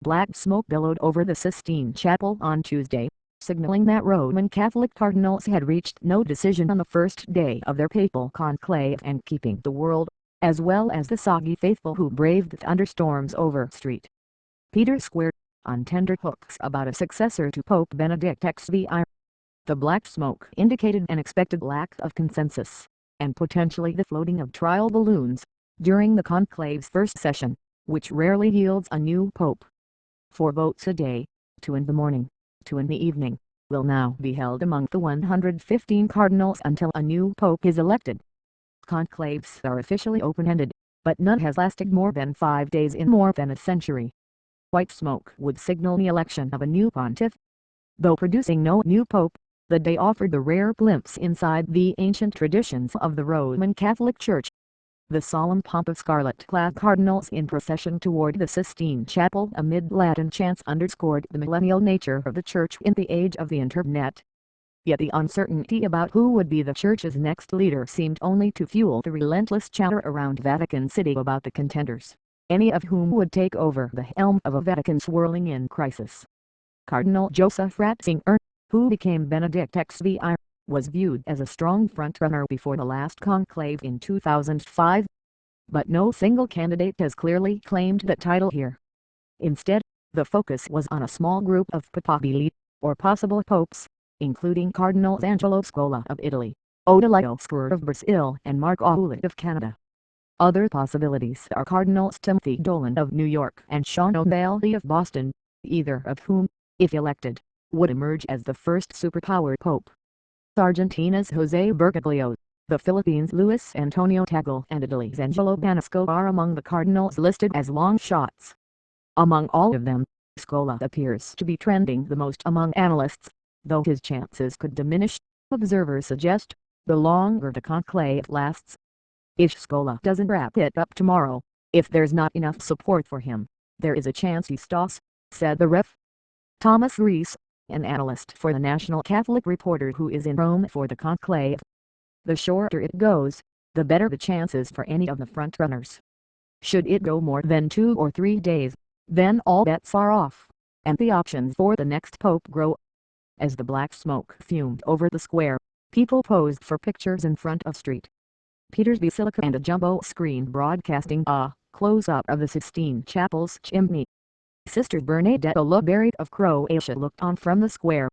Black smoke billowed over the Sistine Chapel on Tuesday, signaling that Roman Catholic cardinals had reached no decision on the first day of their papal conclave and keeping the world, as well as the soggy faithful who braved thunderstorms over St. Peter's Square, on tenterhooks about a successor to Pope Benedict XVI. The black smoke indicated an expected lack of consensus, and potentially the floating of trial balloons, during the conclave's first session, which rarely yields a new pope. 4 votes a day, 2 in the morning, 2 in the evening, will now be held among the 115 cardinals until a new pope is elected. Conclaves are officially open-ended, but none has lasted more than 5 days in more than a century. White smoke would signal the election of a new pontiff. Though producing no new pope, the day offered the rare glimpse inside the ancient traditions of the Roman Catholic Church. The solemn pomp of scarlet-clad cardinals in procession toward the Sistine Chapel amid Latin chants underscored the millennial nature of the Church in the age of the Internet. Yet the uncertainty about who would be the Church's next leader seemed only to fuel the relentless chatter around Vatican City about the contenders, any of whom would take over the helm of a Vatican swirling in crisis. Cardinal Joseph Ratzinger, who became Benedict XVI, was viewed as a strong frontrunner before the last conclave in 2005. But no single candidate has clearly claimed that title here. Instead, the focus was on a small group of papabili, or possible popes, including Cardinals Angelo Scola of Italy, Odilio Squer of Brazil and Mark Ouellet of Canada. Other possibilities are Cardinals Timothy Dolan of New York and Sean O'Malley of Boston, either of whom, if elected, would emerge as the first superpower pope. Argentina's José Bergoglio, the Philippines' Luis Antonio Tagle and Italy's Angelo Banisco are among the cardinals listed as long shots. Among all of them, Scola appears to be trending the most among analysts, though his chances could diminish, observers suggest, the longer the conclave lasts. If Scola doesn't wrap it up tomorrow, if there's not enough support for him, there is a chance he stalls, said the ref. Thomas Rees, an analyst for the National Catholic Reporter who is in Rome for the conclave. The shorter it goes, the better the chances for any of the frontrunners. Should it go more than 2 or 3 days, then all bets are off, and the options for the next pope grow. As the black smoke fumed over the square, people posed for pictures in front of St. Peter's Basilica and a jumbo screen broadcasting a close-up of the Sistine Chapel's chimney. Sister Bernadetta Loberry of Croatia looked on from the square.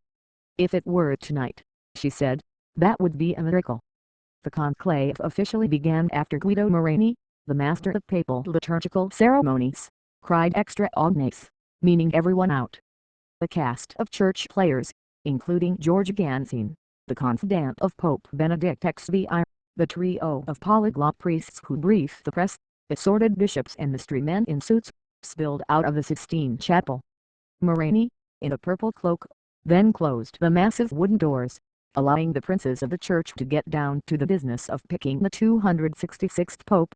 "If it were tonight," she said, "that would be a miracle." The conclave officially began after Guido Moreni, the master of papal liturgical ceremonies, cried extra ognes, meaning everyone out. The cast of church players, including George Gansine, the confidant of Pope Benedict XVI, the trio of polyglot priests who brief the press, assorted bishops and mystery men in suits, spilled out of the Sistine Chapel. Moreni, in a purple cloak, then closed the massive wooden doors, allowing the princes of the church to get down to the business of picking the 266th pope.